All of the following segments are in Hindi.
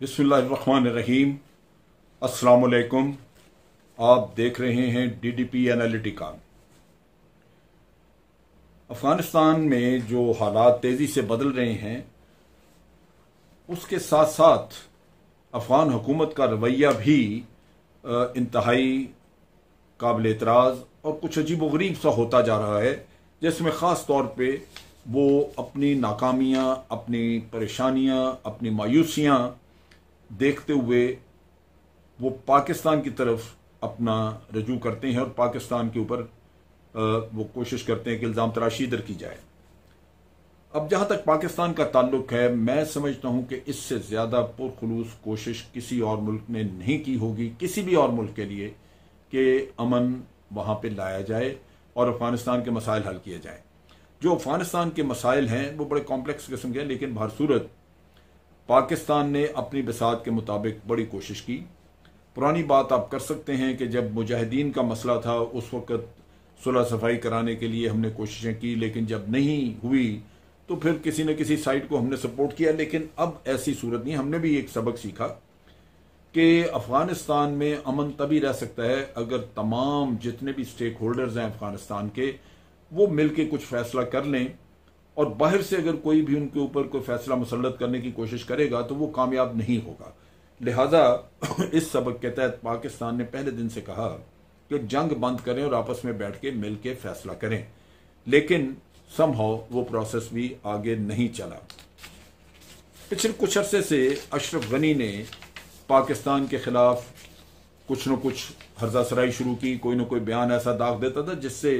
बिस्मिल्लाहिर्रहमानिर्रहीम। अस्सलाम वालेकुम। आप देख रहे हैं DDP एनालिटिका। अफगानिस्तान में जो हालात तेजी से बदल रहे हैं उसके साथ साथ अफगान हुकूमत का रवैया भी इंतहाई काबिल एतराज़ और कुछ अजीबोगरीब सा होता जा रहा है, जिसमें ख़ास तौर पे वो अपनी नाकामियाँ, अपनी परेशानियाँ, अपनी मायूसियाँ देखते हुए वो पाकिस्तान की तरफ अपना रजू करते हैं और पाकिस्तान के ऊपर वो कोशिश करते हैं कि इल्ज़ाम तराशी दर की जाए। अब जहाँ तक पाकिस्तान का ताल्लुक है, मैं समझता हूँ कि इससे ज़्यादा पुरखुलूस कोशिश किसी और मुल्क ने नहीं की होगी, किसी भी और मुल्क के लिए, कि अमन वहाँ पे लाया जाए और अफगानिस्तान के मसाइल हल किए जाएँ। जो अफगानिस्तान के मसाइल हैं वो बड़े कॉम्प्लेक्स किस्म के हैं, लेकिन बहरसूरत पाकिस्तान ने अपनी बिसात के मुताबिक बड़ी कोशिश की। पुरानी बात आप कर सकते हैं कि जब मुजाहिदीन का मसला था उस वक्त सुलह सफाई कराने के लिए हमने कोशिशें की, लेकिन जब नहीं हुई तो फिर किसी न किसी साइड को हमने सपोर्ट किया। लेकिन अब ऐसी सूरत नहीं। हमने भी एक सबक सीखा कि अफगानिस्तान में अमन तभी रह सकता है अगर तमाम जितने भी स्टेक होल्डर्स हैं अफगानिस्तान के, वो मिलकर कुछ फैसला कर लें, और बाहर से अगर कोई भी उनके ऊपर कोई फैसला मुसल्लत करने की कोशिश करेगा तो वो कामयाब नहीं होगा। लिहाजा इस सबक के तहत पाकिस्तान ने पहले दिन से कहा कि जंग बंद करें और आपस में बैठ के मिल के फैसला करें, लेकिन समहाउ वो प्रोसेस भी आगे नहीं चला। पिछले कुछ अरसे से अशरफ गनी ने पाकिस्तान के खिलाफ कुछ न कुछ हर्जा सराई शुरू की, कोई न कोई बयान ऐसा दाग देता था जिससे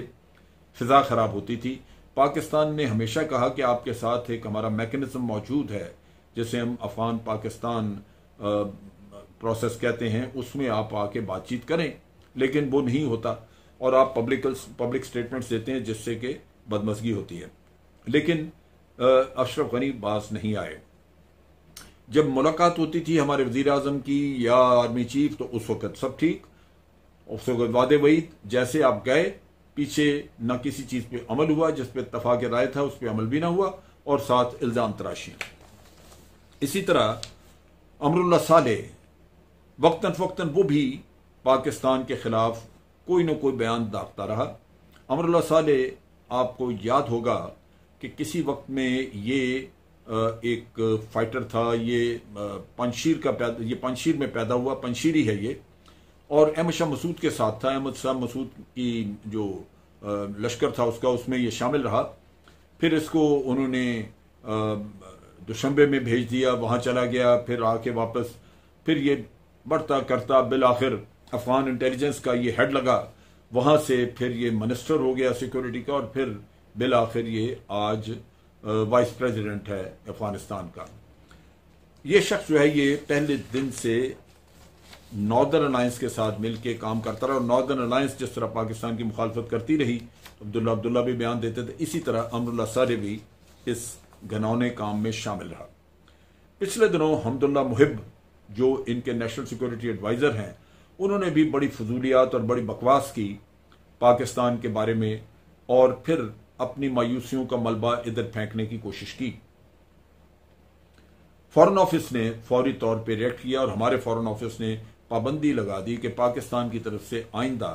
फिजा खराब होती थी। पाकिस्तान ने हमेशा कहा कि आपके साथ एक हमारा मैकेनिज्म मौजूद है जिसे हम अफगान पाकिस्तान प्रोसेस कहते हैं, उसमें आप आके बातचीत करें, लेकिन वो नहीं होता और आप पब्लिक स्टेटमेंट्स देते हैं जिससे कि बदमज़गी होती है। लेकिन अशरफ गनी बाज नहीं आए। जब मुलाकात होती थी हमारे वजीर आजम की या आर्मी चीफ, तो उस वक्त सब ठीक, उस वक्त वादे वही, जैसे आप गए पीछे न किसी चीज पे अमल हुआ, जिस पे इत्तफाक राय था उस पे अमल भी ना हुआ, और साथ इल्जाम तराशी। इसी तरह अमरुल्लाह सालेह वक्तन फक्तन वो भी पाकिस्तान के खिलाफ कोई न कोई बयान दागता रहा। अमरुल्लाह सालेह आपको याद होगा कि किसी वक्त में ये एक फाइटर था, ये पंजशीर में पैदा हुआ, पंजशीरी है ये, और अहमद शाह मसूद के साथ था। अहमद शाह मसूद की जो लश्कर था उसका, उसमें ये शामिल रहा। फिर इसको उन्होंने दुशंबे में भेज दिया, वहाँ चला गया, फिर आके वापस, फिर ये बढ़ता करता बिल आखिर अफगान इंटेलिजेंस का ये हेड लगा, वहाँ से फिर ये मिनिस्टर हो गया सिक्योरिटी का, और फिर बिल आखिर ये आज वाइस प्रेसिडेंट है अफगानिस्तान का। ये शख्स जो है ये पहले दिन से नॉर्दर्न अलायंस के साथ मिलकर काम करता रहा, और नॉर्दर्न अलायंस जिस तरह पाकिस्तान की मुखालफत करती रही, अब्दुल्ला भी बयान देते थे, इसी तरह अमरुल्लाह सालेह भी इस घनौने काम में शामिल रहा। पिछले दिनों हमदुल्ला मुहिब जो इनके नेशनल सिक्योरिटी एडवाइजर हैं, उन्होंने भी बड़ी फजूलियात और बड़ी बकवास की पाकिस्तान के बारे में, और फिर अपनी मायूसियों का मलबा इधर फेंकने की कोशिश की। फॉरेन ऑफिस ने फौरी तौर पर रिएक्ट किया और हमारे फॉरेन ऑफिस ने पाबंदी लगा दी कि पाकिस्तान की तरफ से आइंदा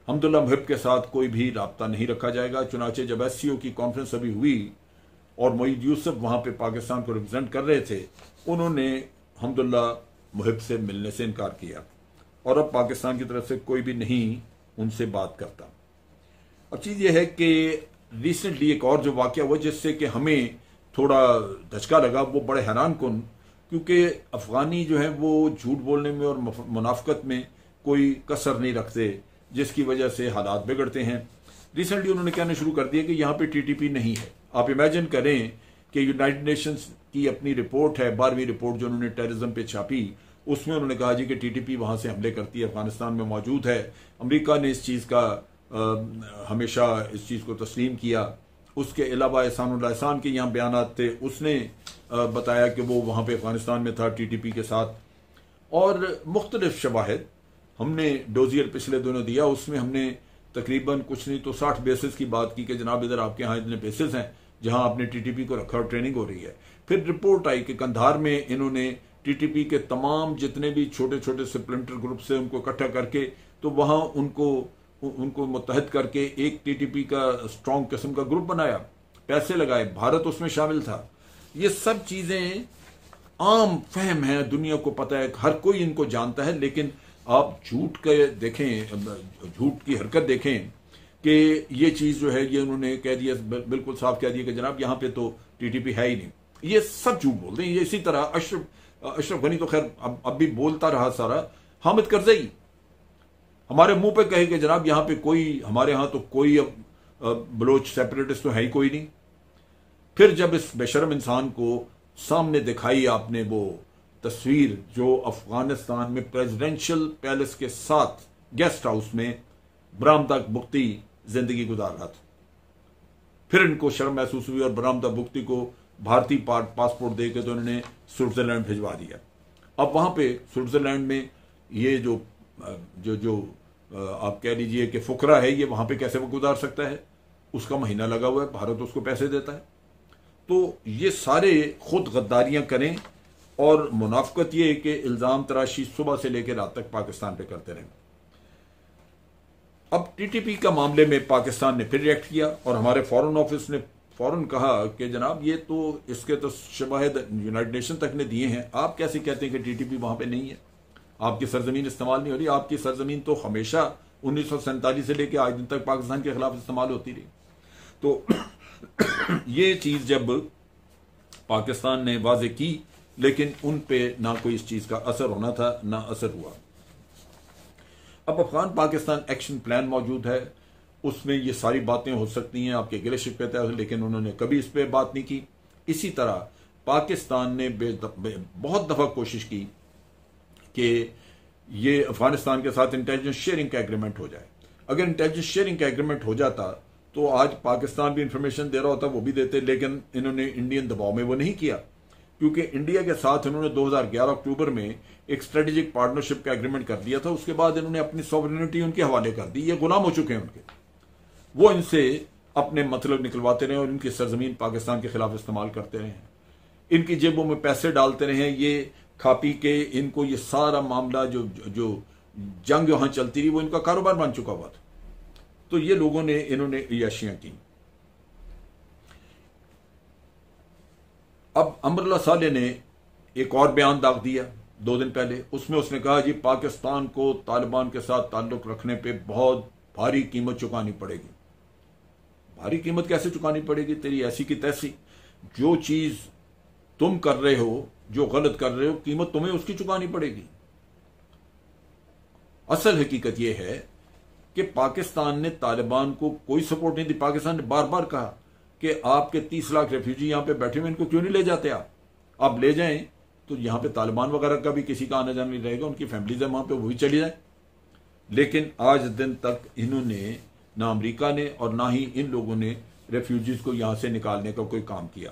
हमदुल्ला मुहिब के साथ कोई भी राब्ता नहीं रखा जाएगा। चुनाचे जब SCO की कॉन्फ्रेंस अभी हुई और मोईद यूसुफ वहां पे पाकिस्तान को रिप्रेजेंट कर रहे थे, उन्होंने हमदुल्ला मुहिब से मिलने से इनकार किया, और अब पाकिस्तान की तरफ से कोई भी नहीं उनसे बात करता। अब चीज यह है कि रिसेंटली एक और जो वाकया हुआ जिससे कि हमें थोड़ा धचका लगा, वो बड़े हैरान कुन, क्योंकि अफगानी जो है वो झूठ बोलने में और मुनाफकत में कोई कसर नहीं रखते, जिसकी वजह से हालात बिगड़ते हैं। रिसेंटली उन्होंने कहना शुरू कर दिया कि यहाँ पे TTP नहीं है। आप इमेजिन करें कि यूनाइटेड नेशंस की अपनी रिपोर्ट है, 12वीं रिपोर्ट जो उन्होंने टेररिज्म पे छापी, उसमें उन्होंने कहा जी कि TTP वहां से हमले करती है, अफगानिस्तान में मौजूद है। अमरीका ने इस चीज का हमेशा इस चीज को तस्लीम किया। उसके अलावा एहसानुल्लाह एहसान के यहाँ बयानात थे, उसने बताया कि वो वहाँ पे अफगानिस्तान में था TTP के साथ, और मुख्तलिफ शवाहिद हमने डोजियर पिछले दिनों दिया, उसमें हमने तकरीबन कुछ नहीं तो 60 बेसिस की बात की कि जनाब इधर आपके यहाँ इतने बेसिस हैं जहां आपने TTP को रखा और ट्रेनिंग हो रही है। फिर रिपोर्ट आई कि कंधार में इन्होंने टीटीपी के तमाम जितने भी छोटे छोटे स्प्लिंटर ग्रुप से उनको इकट्ठा करके तो वहां उनको मुत्तहद करके एक टीटीपी का स्ट्रॉन्ग किस्म का ग्रुप बनाया, पैसे लगाए, भारत उसमें शामिल था। ये सब चीजें आम फहम है, दुनिया को पता है, हर कोई इनको जानता है। लेकिन आप झूठ के देखें, झूठ की हरकत देखें कि ये चीज जो है ये उन्होंने कह दिया, बिल्कुल साफ कह दिया कि जनाब यहां पे तो टीटीपी है ही नहीं। ये सब झूठ बोलते हैं। ये इसी तरह अशरफ गनी तो खैर अब भी बोलता रहा सारा। हामिद करजई हमारे मुंह पे कहे कि जनाब यहां पे कोई, हमारे यहां तो कोई बलोच सेपरेटिस्ट तो है ही कोई नहीं। फिर जब इस बेशरम इंसान को सामने दिखाई आपने वो तस्वीर जो अफगानिस्तान में प्रेसिडेंशियल पैलेस के साथ गेस्ट हाउस में बरामदा बुख्ती जिंदगी गुजार रहा था, फिर इनको शर्म महसूस हुई और बरामदा बुख्ती को भारतीय पासपोर्ट देके तो उन्होंने स्विट्जरलैंड भिजवा दिया। अब वहां पे स्विट्जरलैंड में ये जो आप कह लीजिए कि फुकरा है, ये वहां पे कैसे वो गुजार सकता है? उसका महीना लगा हुआ है, भारत उसको पैसे देता है। तो ये सारे खुद गद्दारियां करें और मुनाफकत ये कि इल्जाम तराशी सुबह से लेकर रात तक पाकिस्तान पे करते रहें। अब टीटीपी का मामले में पाकिस्तान ने फिर रिएक्ट किया और हमारे फॉरेन ऑफिस ने फौरन कहा कि जनाब ये तो इसके तो शवाहिद यूनाइटेड नेशन तक ने दिए हैं, आप कैसे कहते हैं कि टीटीपी वहां पे नहीं है? आपकी सरजमीन इस्तेमाल नहीं हो रही। आपकी सरजमीन तो हमेशा 1947 से लेकर आज दिन तक पाकिस्तान के खिलाफ इस्तेमाल होती रही। तो ये चीज जब पाकिस्तान ने वाजे की, लेकिन उन पे ना कोई इस चीज का असर होना था, ना असर हुआ। अब अफगान पाकिस्तान एक्शन प्लान मौजूद है, उसमें ये सारी बातें हो सकती हैं, आपके गिले शिकवे तय हो, लेकिन उन्होंने कभी इस पर बात नहीं की। इसी तरह पाकिस्तान ने बहुत दफा कोशिश की कि ये अफगानिस्तान के साथ इंटेलिजेंस शेयरिंग का एग्रीमेंट हो जाए। अगर इंटेलिजेंस शेयरिंग का एग्रीमेंट हो जाता तो आज पाकिस्तान भी इंफॉर्मेशन दे रहा होता, वो भी देते, लेकिन इन्होंने इंडियन दबाव में वो नहीं किया, क्योंकि इंडिया के साथ इन्होंने 2011 अक्टूबर में एक स्ट्रेटेजिक पार्टनरशिप का एग्रीमेंट कर दिया था। उसके बाद इन्होंने अपनी सॉवरेनिटी उनके हवाले कर दी। ये गुलाम हो चुके हैं उनके, वो इनसे अपने मतलब निकलवाते रहे और इनकी सरजमीन पाकिस्तान के खिलाफ इस्तेमाल करते रहे, इनकी जेबों में पैसे डालते रहे। ये खा पी के इनको ये सारा मामला जो जंग वहां चलती रही वो इनका कारोबार बन चुका हुआ था। तो ये लोगों ने इन्होंने अय्याशियां की। अब अमरुल्लाह साले ने एक और बयान दाग दिया 2 दिन पहले। उसमें उसने कहा जी पाकिस्तान को तालिबान के साथ ताल्लुक रखने पे बहुत भारी कीमत चुकानी पड़ेगी। भारी कीमत कैसे चुकानी पड़ेगी? तेरी ऐसी की तैसी, जो चीज तुम कर रहे हो, जो गलत कर रहे हो, कीमत तुम्हें उसकी चुकानी पड़ेगी। असल हकीकत यह है कि पाकिस्तान ने तालिबान को कोई सपोर्ट नहीं दी। पाकिस्तान ने बार बार कहा कि आपके 30 लाख रेफ्यूजी यहां पे बैठे हुए, इनको क्यों नहीं ले जाते? आप ले जाएं तो यहां पे तालिबान वगैरह का भी किसी का आना जाना नहीं रहेगा, उनकी फैमिलीज है वहां पे, वो भी चली जाए। लेकिन आज दिन तक इन्होंने, ना अमेरिका ने और ना ही इन लोगों ने रेफ्यूजीज को यहां से निकालने का कोई काम किया।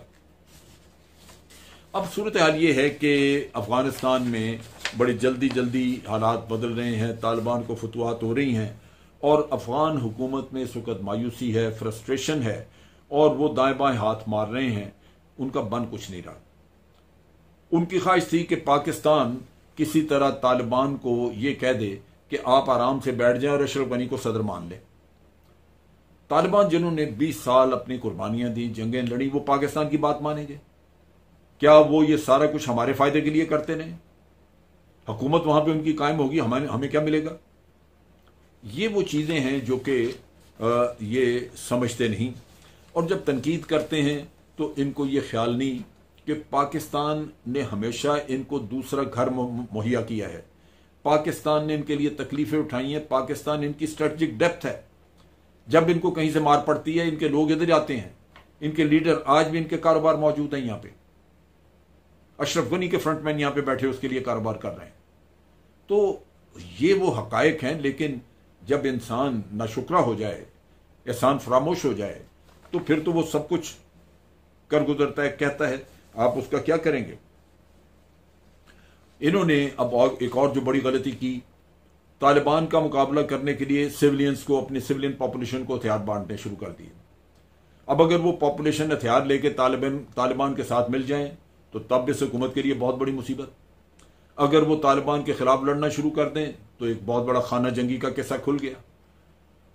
अब सूरत हाल ये है कि अफगानिस्तान में बड़ी जल्दी जल्दी हालात बदल रहे हैं, तालिबान को फतवाहत हो रही हैं और अफगान हुकूमत में इस वक्त मायूसी है, फ्रस्ट्रेशन है और वो दाएं बाएं हाथ मार रहे हैं। उनका बन कुछ नहीं रहा। उनकी ख्वाहिश थी कि पाकिस्तान किसी तरह तालिबान को ये कह दे कि आप आराम से बैठ जाएं और अशरफ गनी को सदर मान लें। तालिबान जिन्होंने 20 साल अपनी कुर्बानियां दी, जंगें लड़ी, वो पाकिस्तान की बात मानेंगे? क्या वो ये सारा कुछ हमारे फायदे के लिए करते नहीं? हुकूमत वहां पे उनकी कायम होगी, हमें क्या मिलेगा? ये वो चीजें हैं जो कि ये समझते नहीं और जब तनकीद करते हैं तो इनको ये ख्याल नहीं कि पाकिस्तान ने हमेशा इनको दूसरा घर मुहैया किया है। पाकिस्तान ने इनके लिए तकलीफें उठाई हैं। पाकिस्तान इनकी स्ट्रेटेजिक डेप्थ है। जब इनको कहीं से मार पड़ती है, इनके लोग इधर आते हैं, इनके लीडर आज भी इनके कारोबार मौजूद हैं। यहां पे अशरफ गनी के फ्रंटमैन यहां पे बैठे उसके लिए कारोबार कर रहे हैं। तो ये वो हकायक हैं। लेकिन जब इंसान नाशुक्रा हो जाए, एहसान फरामोश हो जाए, तो फिर तो वो सब कुछ कर गुजरता है, कहता है, आप उसका क्या करेंगे? इन्होंने अब एक और जो बड़ी गलती की, तालिबान का मुकाबला करने के लिए सिविलियंस को, अपनी सिविलियन पॉपुलेशन को हथियार बांटने शुरू कर दिए। अब अगर वो पॉपुलेशन हथियार लेके तालिबान के साथ मिल जाए तो तब इस हुकूमत के लिए बहुत बड़ी मुसीबत। अगर वो तालिबान के खिलाफ लड़ना शुरू कर दें तो एक बहुत बड़ा खाना जंगी का किस्सा खुल गया,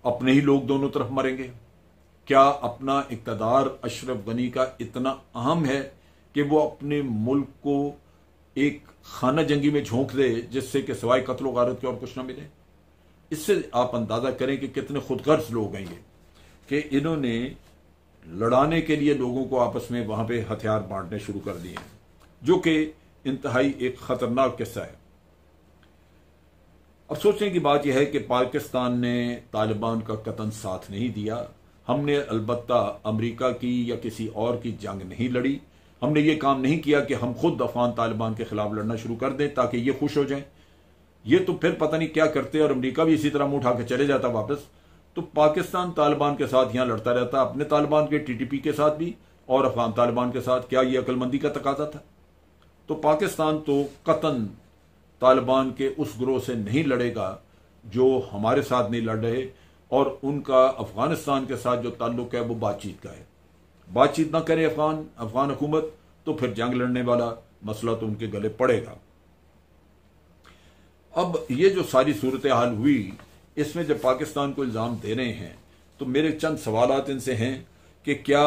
अपने ही लोग दोनों तरफ मरेंगे। क्या अपना इक़्तिदार अशरफ गनी का इतना अहम है कि वो अपने मुल्क को एक खाना जंगी में झोंक दे जिससे कि सिवाय कत्ल गारत के और कुछ ना मिले? इससे आप अंदाजा करें कि कितने खुदगर्ज लोग हैं ये, कि इन्होंने लड़ाने के लिए लोगों को आपस में वहां पे हथियार बांटने शुरू कर दिए हैं, जो कि इंतहाई एक खतरनाक किस्सा है। अब सोचने की बात यह है कि पाकिस्तान ने तालिबान का कतन साथ नहीं दिया। हमने अलबत्ता अमेरिका की या किसी और की जंग नहीं लड़ी। हमने ये काम नहीं किया कि हम खुद अफगान तालिबान के खिलाफ लड़ना शुरू कर दें ताकि ये खुश हो जाएं। ये तो फिर पता नहीं क्या करते और अमेरिका भी इसी तरह मुंह उठा के चले जाता वापस। तो पाकिस्तान तालिबान के साथ यहां लड़ता रहता, अपने तालिबान के टीटीपी के साथ भी और अफगान तालिबान के साथ। क्या ये अक्लमंदी का तकाजा था? तो पाकिस्तान तो कतन तालिबान के उस ग्रोह से नहीं लड़ेगा जो हमारे साथ नहीं लड़ रहे, और उनका अफगानिस्तान के साथ जो ताल्लुक है वो बातचीत का है। बातचीत ना करे अफगान हुकूमत तो फिर जंग लड़ने वाला मसला तो उनके गले पड़ेगा। अब ये जो सारी सूरत हाल हुई, इसमें जब पाकिस्तान को इल्जाम दे रहे हैं तो मेरे चंद सवालात इनसे हैं कि क्या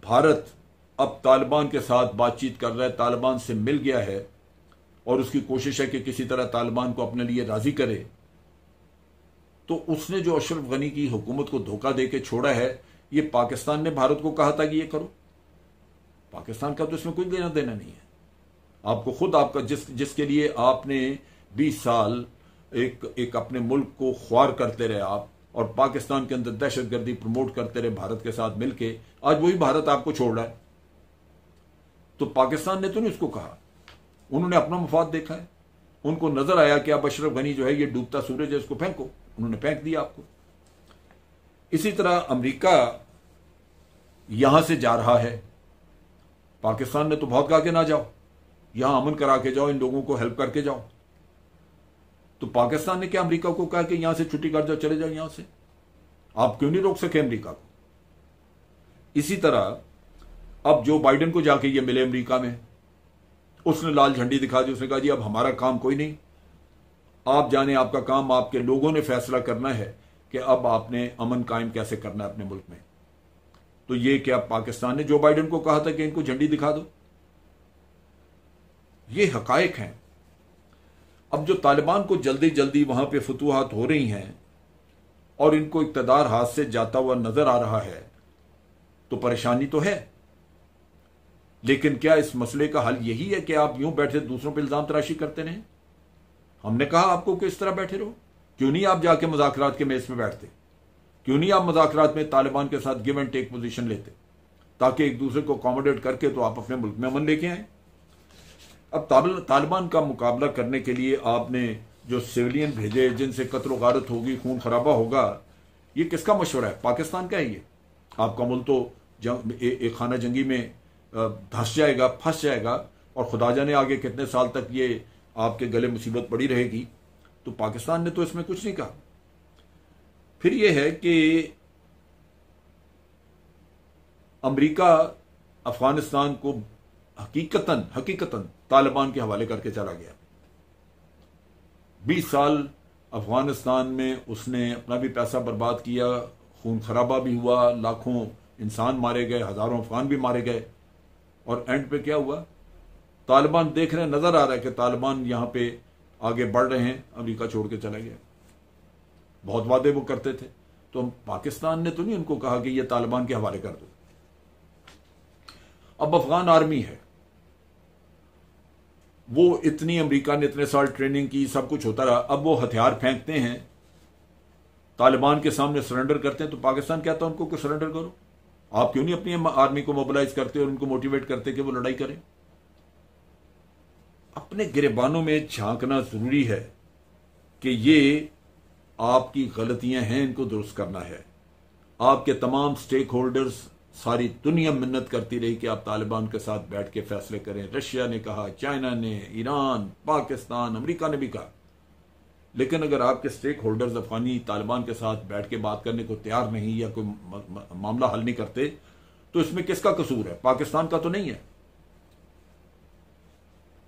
भारत अब तालिबान के साथ बातचीत कर रहा है, तालिबान से मिल गया है और उसकी कोशिश है कि किसी तरह तालिबान को अपने लिए राजी करे? तो उसने जो अशरफ गनी की हुकूमत को धोखा देके छोड़ा है, ये पाकिस्तान ने भारत को कहा था कि ये करो। पाकिस्तान का तो इसमें कोई लेना देना नहीं है। आपको खुद आपका जिसके लिए आपने 20 साल एक अपने मुल्क को ख्वार करते रहे आप, और पाकिस्तान के अंदर दहशतगर्दी प्रमोट करते रहे भारत के साथ मिलके, आज वही भारत आपको छोड़ रहा है। तो पाकिस्तान ने तो नहीं उसको कहा, उन्होंने अपना मफाद देखा है। उनको नजर आया कि अब अशरफ गनी जो है ये डूबता सूरज है, इसको फेंको, उन्होंने फेंक दिया आपको। इसी तरह अमेरिका यहां से जा रहा है, पाकिस्तान ने तो बहुत कहा कि ना जाओ, यहां अमन करा के जाओ, इन लोगों को हेल्प करके जाओ। तो पाकिस्तान ने क्या अमेरिका को कहा कि यहां से छुट्टी कर जाओ, चले जाओ यहां से? आप क्यों नहीं रोक सके अमेरिका को? इसी तरह अब जो बाइडेन को जाके ये मिले अमेरिका में, उसने लाल झंडी दिखा दी, उसने कहा जी अब हमारा काम कोई नहीं, आप जाने, आपका काम आपके लोगों ने फैसला करना है कि अब आपने अमन कायम कैसे करना है अपने मुल्क में। तो ये क्या पाकिस्तान ने जो बाइडेन को कहा था कि इनको झंडी दिखा दो? ये हकायक हैं। अब जो तालिबान को जल्दी जल्दी वहां पे फतूहात हो रही हैं और इनको इक़्तिदार हाथ से जाता हुआ नजर आ रहा है, तो परेशानी तो है। लेकिन क्या इस मसले का हल यही है कि आप यूं बैठे दूसरों पर इल्जाम तराशी करते रहें? हमने कहा आपको कि इस तरह बैठे रहो। क्यों नहीं आप जाके मुज़ाकरात के मेज में बैठते? क्यों नहीं आप मुज़ाकरात में तालिबान के साथ गिव एंड टेक पोजीशन लेते, ताकि एक दूसरे को अकोमोडेट करके तो आप अपने मुल्क में अमन लेके आए? अब तालिबान का मुकाबला करने के लिए आपने जो सिविलियन भेजे जिनसे कत्ल गारत होगी, खून खराबा होगा, ये किसका मशवरा है? पाकिस्तान का है ये? आपका मुल्क तो एक खाना जंगी में धंस जाएगा, फंस जाएगा, और खुदा जाने आगे कितने साल तक ये आपके गले मुसीबत पड़ी रहेगी। तो पाकिस्तान ने तो इसमें कुछ नहीं कहा। फिर यह है कि अमेरिका अफगानिस्तान को हकीकतन तालिबान के हवाले करके चला गया। 20 साल अफगानिस्तान में उसने अपना भी पैसा बर्बाद किया, खून खराबा भी हुआ, लाखों इंसान मारे गए, हजारों अफगान भी मारे गए, और एंड पे क्या हुआ? तालिबान देख रहे हैं, नजर आ रहा है कि तालिबान यहां पे आगे बढ़ रहे हैं, अमेरिका छोड़ के चला गया। बहुत वादे वो करते थे, तो पाकिस्तान ने तो नहीं उनको कहा कि ये तालिबान के हवाले कर दो। अब अफगान आर्मी है, वो इतनी, अमेरिका ने इतने साल ट्रेनिंग की, सब कुछ होता रहा, अब वो हथियार फेंकते हैं, तालिबान के सामने सरेंडर करते हैं, तो पाकिस्तान कहता है उनको कि सरेंडर करो। आप क्यों नहीं अपनी आर्मी को मोबिलाइज करते और उनको मोटिवेट करते कि वो लड़ाई करें? अपने गिरेबानों में झांकना जरूरी है कि ये आपकी गलतियां हैं, इनको दुरुस्त करना है। आपके तमाम स्टेक होल्डर्स, सारी दुनिया मिन्नत करती रही कि आप तालिबान के साथ बैठ के फैसले करें। रशिया ने कहा, चाइना ने, ईरान, पाकिस्तान, अमेरिका ने भी कहा। लेकिन अगर आपके स्टेक होल्डर्स अफगानी तालिबान के साथ बैठ के बात करने को तैयार नहीं या कोई मामला हल नहीं करते, तो इसमें किसका कसूर है? पाकिस्तान का तो नहीं है।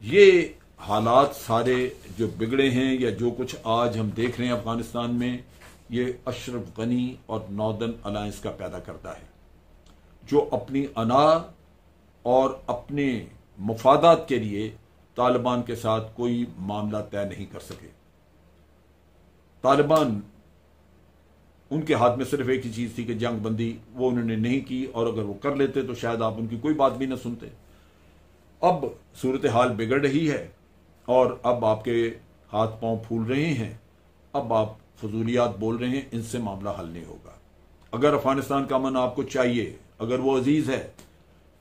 ये हालात सारे जो बिगड़े हैं या जो कुछ आज हम देख रहे हैं अफगानिस्तान में, ये अशरफ गनी और नॉर्दर्न अलायंस का पैदा करता है, जो अपनी अना और अपने मुफादात के लिए तालिबान के साथ कोई मामला तय नहीं कर सके। तालिबान, उनके हाथ में सिर्फ एक ही चीज थी कि जंग बंदी, वो उन्होंने नहीं की, और अगर वो कर लेते तो शायद आप उनकी कोई बात भी ना सुनते। अब सूरत हाल बिगड़ रही है और अब आपके हाथ पांव फूल रहे हैं, अब आप फजूलियात बोल रहे हैं, इनसे मामला हल नहीं होगा। अगर अफगानिस्तान का अमन आपको चाहिए, अगर वो अजीज है,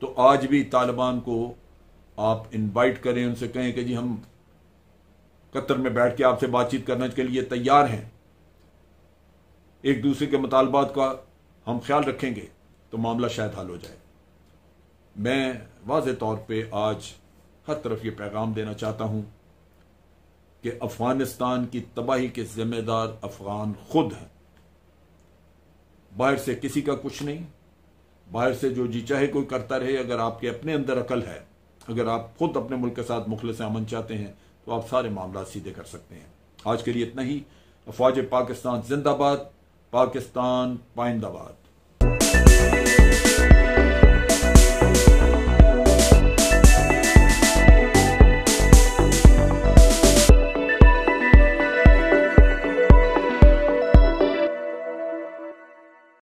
तो आज भी तालिबान को आप इनवाइट करें, उनसे कहें कि जी हम कतर में बैठ के आपसे बातचीत करने के लिए तैयार हैं, एक दूसरे के मुतालबात का हम ख्याल रखेंगे तो मामला शायद हल हो जाए। मैं वाज़ेह तौर पे आज हर तरफ ये पैगाम देना चाहता हूं कि अफगानिस्तान की तबाही के जिम्मेदार अफगान खुद हैं। बाहर से किसी का कुछ नहीं, बाहर से जो जी चाहे कोई करता रहे। अगर आपके अपने अंदर अकल है, अगर आप खुद अपने मुल्क के साथ मुखलिस अमन चाहते हैं, तो आप सारे मामला सीधे कर सकते हैं। आज के लिए इतना ही। अफवाज पाकिस्तान जिंदाबाद, पाकिस्तान पाइंदाबाद।